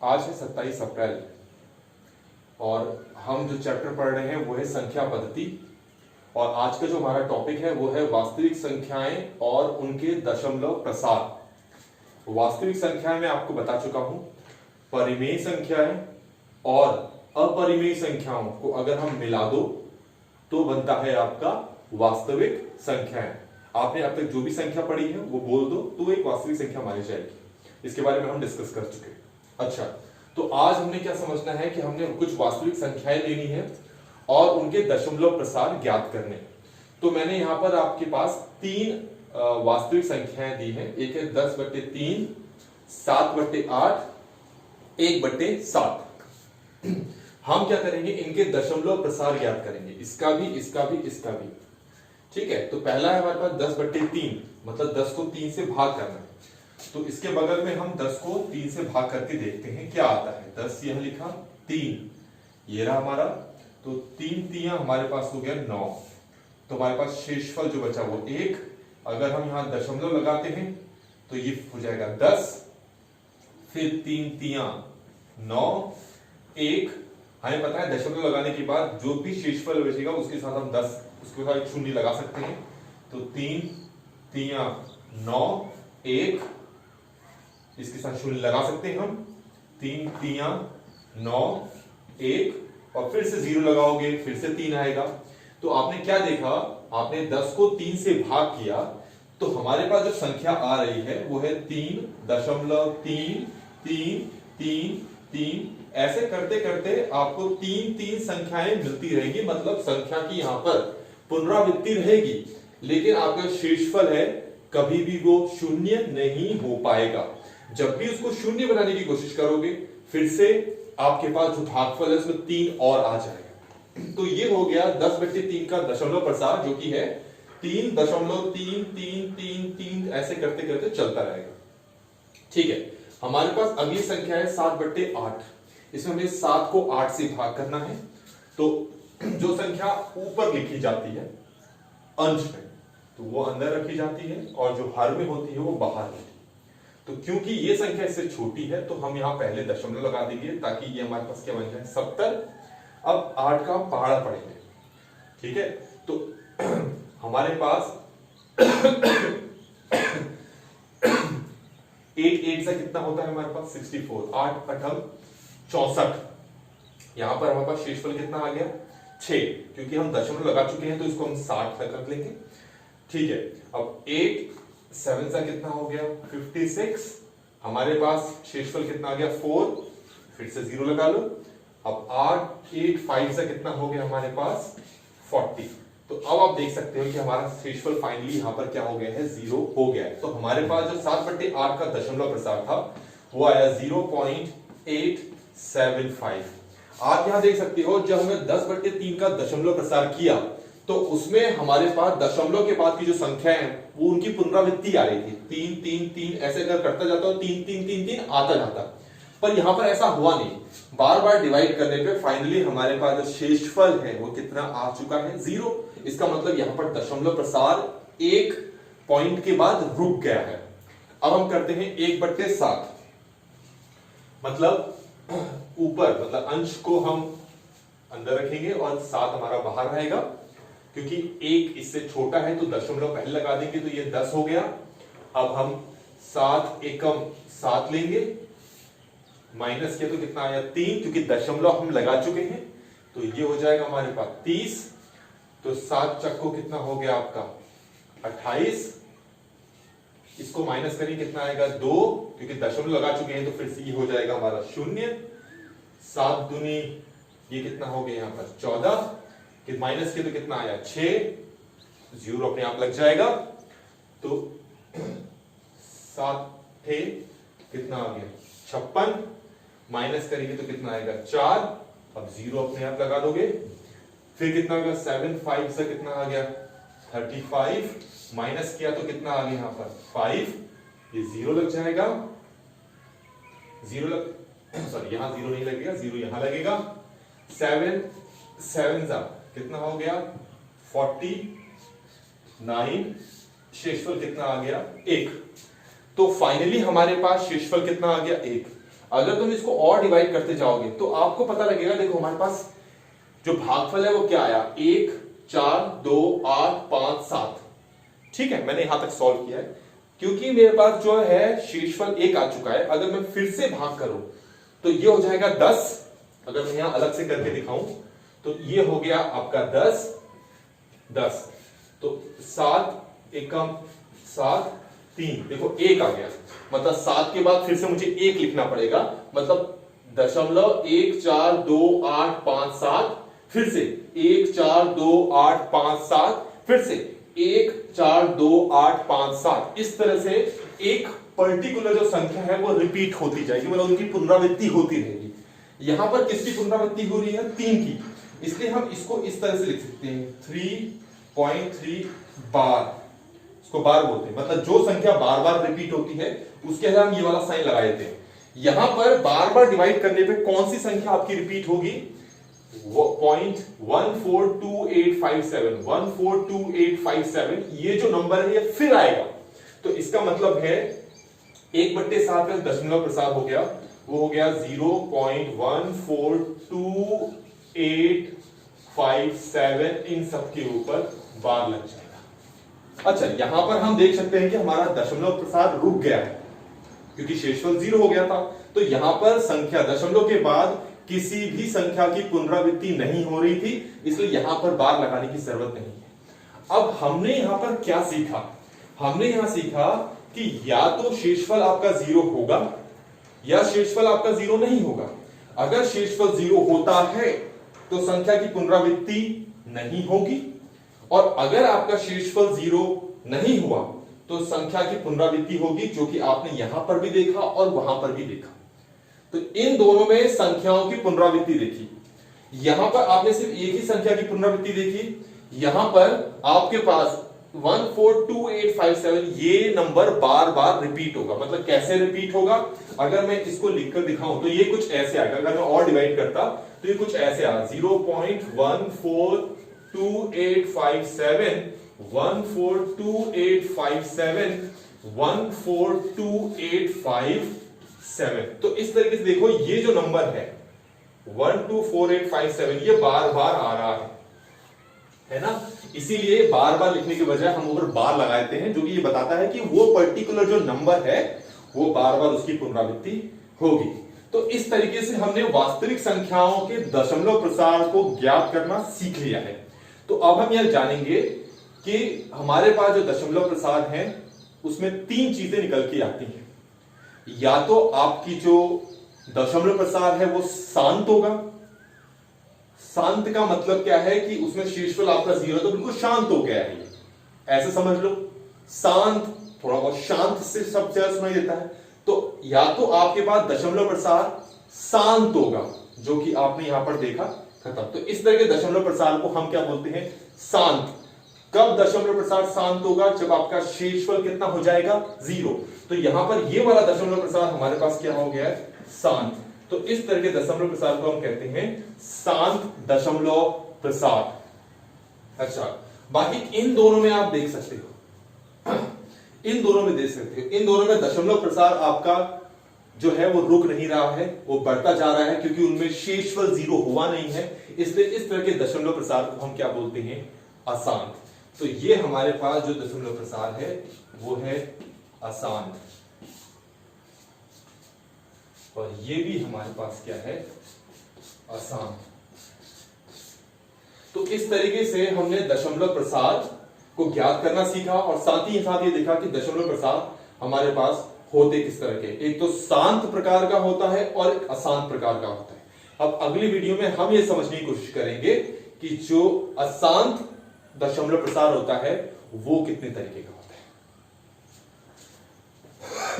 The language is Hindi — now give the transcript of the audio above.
आज है 27 अप्रैल और हम जो चैप्टर पढ़ रहे हैं वो है संख्या पद्धति। और आज का जो हमारा टॉपिक है वो है वास्तविक संख्याएं और उनके दशमलव प्रसार। वास्तविक संख्याएं मैं आपको बता चुका हूं, परिमेय संख्याएं और अपरिमेय संख्याओं को अगर हम मिला दो तो बनता है आपका वास्तविक संख्याएं। आपने अब तक जो भी संख्या पढ़ी है वो बोल दो तो एक वास्तविक संख्या मानी जाएगी। इसके बारे में हम डिस्कस कर चुके हैं। अच्छा, तो आज हमने क्या समझना है कि हमने कुछ वास्तविक संख्याएं लेनी है और उनके दशमलव प्रसार ज्ञात करने। तो मैंने यहां पर आपके पास तीन वास्तविक संख्याएं दी हैं। एक है 10/3, 7/8, 1/7। हम क्या करेंगे, इनके दशमलव प्रसार ज्ञात करेंगे, इसका भी, इसका भी, इसका भी। ठीक है, तो पहला है हमारे पास 10/3, मतलब 10 को 3 से भाग करना है। तो इसके बगल में हम 10 को 3 से भाग करके देखते हैं क्या आता है। 10 यहां लिखा, 3 ये रहा हमारा, तो 3 तियां हमारे पास हो गया 9। तो हमारे पास शेषफल जो बचा वो 1। अगर हम यहां दशमलव लगाते हैं तो ये हो जाएगा 10, फिर 3 तियां 9, 1। हमें पता है दशमलव लगाने के बाद जो भी शेषफल बचेगा उसके साथ हम 10, उसके साथ एक शून्य लगा सकते हैं। तो 3 तियां 9, 1, इसके साथ शून्य लगा सकते हैं हम। 3 तियां 9, 1 और फिर से 0 लगाओगे, फिर से 3 आएगा। तो आपने क्या देखा, आपने 10 को 3 से भाग किया तो हमारे पास जो संख्या आ रही है वो है 3.33333। ऐसे करते करते आपको 3 संख्याएं मिलती रहेंगी, मतलब संख्या की यहां पर पुनरावृत्ति रहेगी, लेकिन आपका शेषफल है कभी भी वो शून्य नहीं हो पाएगा। जब भी उसको शून्य बनाने की कोशिश करोगे फिर से आपके पास जो भागफल है उसमें 3 और आ जाएगा। तो ये हो गया 10/3 का दशमलव प्रसार, जो कि है 3.3333। ऐसे करते करते चलता रहेगा। ठीक है, हमारे पास अगली संख्या है 7/8। इसमें हमें 7 को 8 से भाग करना है। तो जो संख्या ऊपर लिखी जाती है अंश में, तो वो अंदर रखी जाती है और जो हर में होती है वो बाहर होती है। तो क्योंकि ये संख्या इससे छोटी है तो हम यहां पहले दशमलव लगा देंगे ताकि ये हमारे पास क्या बन जाए 70। अब 8 का पहाड़ा पढ़ेंगे। ठीक है, तो हमारे पास 8 से कितना होता है हमारे पास 64। 8 8 64। यहां पर हमारे पास शेषफल कितना आ गया 6, क्योंकि हम दशमलव लगा चुके हैं तो इसको हम 60 तक रख लेंगे। ठीक है, अब 8 7 से कितना हो गया 56। हमारे पास शेषफल कितना आ गया 4, फिर से 0 लगा लो। अब 8 5 से कितना हो गया हमारे पास 40। तो अब आप देख सकते हो कि हमारा शेषफल फाइनली यहां पर क्या हो गया है 0 हो गया है। तो हमारे पास जो 7/8 का दशमलव प्रसार था वो आया 0.875। आप यहां देख सकते हो जब हमने 10/3 का दशमलव प्रसार किया तो उसमें हमारे पास दशमलव के बाद की जो संख्या है वो उनकी पुनरावृत्ति आ रही थी। 3 3 3 ऐसे अगर करता जाता हो 3 3 3 3 आता जाता, पर यहां पर ऐसा हुआ नहीं। बार बार डिवाइड करने पे फाइनली हमारे पास जो शेषफल है वो कितना आ चुका है 0। इसका मतलब यहां पर दशमलव प्रसार एक पॉइंट के बाद रुक गया है। अब हम करते हैं 1/7, मतलब ऊपर, मतलब अंश को हम अंदर रखेंगे और 7 हमारा बाहर रहेगा। क्योंकि 1 इससे छोटा है तो दशमलव पहले लगा देंगे तो ये 10 हो गया। अब हम 7 एकम 7 लेंगे, माइनस किया तो कितना आया 3, क्योंकि दशमलव हम लगा चुके हैं तो ये हो जाएगा हमारे पास 30। तो 7 चक्को कितना हो गया आपका 28। इसको माइनस करें कितना आएगा 2, क्योंकि दशमलव लगा चुके हैं तो फिर से ये हो जाएगा हमारा 0। 7 दूनी ये कितना हो गया यहां पर 14, कि माइनस के तो कितना आया 6, 0 अपने आप लग जाएगा। तो 7 थे कितना आ गया 56, माइनस करेंगे तो कितना आएगा 4। अब 0 अपने आप लगा दोगे, फिर कितना होगा 7 5 से कितना आ गया 35, माइनस किया तो कितना आ गया यहां पर 5, ये 0 लग जाएगा। 0 लग, सॉरी यहां 0 नहीं लगेगा, 0 यहां लगेगा। 7 7 कितना हो गया 49, शेषफल कितना आ गया 1। तो फाइनली हमारे पास शेषफल कितना आ गया 1। अगर तुम इसको और डिवाइड करते जाओगे तो आपको पता लगेगा, देखो हमारे पास जो भागफल है वो क्या आया, 1 4 2 8 5 7। ठीक है, मैंने यहां तक सॉल्व किया है क्योंकि मेरे पास जो है शेषफल 1 आ चुका है। अगर मैं फिर से भाग करूं तो ये हो जाएगा 10। अगर मैं यहां अलग से करके दिखाऊं तो ये हो गया आपका 10 10। तो 7 एकम 7 3, देखो 1 आ गया, मतलब 7 के बाद फिर से मुझे 1 लिखना पड़ेगा, मतलब 0.14285 फिर से 14285 फिर से 14285। इस तरह से एक पर्टिकुलर जो संख्या है वो रिपीट होती जाएगी, मतलब उनकी पुनरावृत्ति होती रहेगी। यहां पर किसकी पुनरावृत्ति हो रही है, 3 की, इसलिए हम इसको इस तरह से लिख सकते हैं 3.3 बार, इसको बार बोलते हैं, मतलब जो संख्या बार बार रिपीट होती है उसके लिए हम ये वाला साइन लगा देते हैं। यहां पर बार बार डिवाइड करने पे कौन सी संख्या आपकी रिपीट होगी, 1.142857 1.142857, ये जो नंबर है ये फिर आएगा। तो इसका मतलब है 1/7 में दशमलव प्रसार हो गया, वो हो गया 0.142857, इन सब के ऊपर बार लग जाएगा। अच्छा, यहां पर हम देख सकते हैं कि हमारा दशमलव प्रसार रुक गया है क्योंकि शेषफल 0 हो गया था। तो यहां पर संख्या दशमलव के बाद किसी भी संख्या की पुनरावृत्ति नहीं हो रही थी, इसलिए यहां पर बार लगाने की जरूरत नहीं है। अब हमने यहां पर क्या सीखा, हमने यहां सीखा कि या तो शेषफल आपका 0 होगा या शेषफल आपका 0 नहीं होगा। अगर शेषफल 0 होता है तो संख्या की पुनरावृत्ति नहीं होगी, और अगर आपका शेषफल 0 नहीं हुआ तो संख्या की पुनरावृत्ति होगी, जो कि आपने यहां पर भी देखा और वहां पर भी देखा। तो इन दोनों में संख्याओं की पुनरावृत्ति देखी। यहां पर आपने सिर्फ एक ही संख्या की पुनरावृत्ति देखी, यहां पर आपके पास 1.142857, ये नंबर बार बार रिपीट होगा। मतलब कैसे रिपीट होगा, अगर मैं इसको लिखकर दिखाऊं तो ये कुछ ऐसे आएगा। अगर मैं और डिवाइड करता तो ये कुछ ऐसे आएगा 0.142857 1.142857 1.142857। तो इस तरीके से देखो, ये जो नंबर है 1.24857 ये बार बार आ रहा है ना। इसीलिए बार बार लिखने के बजाय हम ऊपर बार लगाते हैं, जो कि ये बताता है कि वो पर्टिकुलर जो नंबर है वो बार बार उसकी पुनरावृत्ति होगी। तो इस तरीके से हमने वास्तविक संख्याओं के दशमलव प्रसार को ज्ञात करना सीख लिया है। तो अब हम यह जानेंगे कि हमारे पास जो दशमलव प्रसार है उसमें 3 चीजें निकल के आती हैं। या तो आपकी जो दशमलव प्रसार है वो शांत होगा। शांत का मतलब क्या है कि उसमें शेषफल आपका 0 तो बिल्कुल शांत हो गया है, ऐसे समझ लो। शांत, थोड़ा बहुत शांत से सब ज्यादा सुनाई देता है। तो या तो आपके पास दशमलव प्रसार शांत होगा, जो कि आपने यहां पर देखा, खत्म। तो इस तरह के दशमलव प्रसार को हम क्या बोलते हैं, शांत। कब दशमलव प्रसार शांत होगा, जब आपका शेषफल कितना हो जाएगा, 0। तो यहां पर ये वाला दशमलव प्रसार हमारे पास क्या हो गया है, शांत। तो इस तरह के दशमलव प्रसार को हम कहते हैं शांत दशमलव प्रसार। अच्छा, बाकी इन दोनों में आप देख सकते हो, इन दोनों में देख सकते हो, इन दोनों में दशमलव प्रसार आपका जो है वो रुक नहीं रहा है, वो बढ़ता जा रहा है, क्योंकि उनमें शेषफल 0 हुआ नहीं है। इसलिए इस तरह के दशमलव प्रसार को हम क्या बोलते हैं, अशांत। तो ये हमारे पास जो दशमलव प्रसार है वो है अशांत, और ये भी हमारे पास क्या है, अशांत। तो इस तरीके से हमने दशमलव प्रसार को ज्ञात करना सीखा, और साथ ही साथ ये देखा कि दशमलव प्रसार हमारे पास होते किस तरह के, एक तो शांत प्रकार का होता है और एक अशांत प्रकार का होता है। अब अगली वीडियो में हम ये समझने की कोशिश करेंगे कि जो अशांत दशमलव प्रसार होता है वो कितने तरीके का होता है।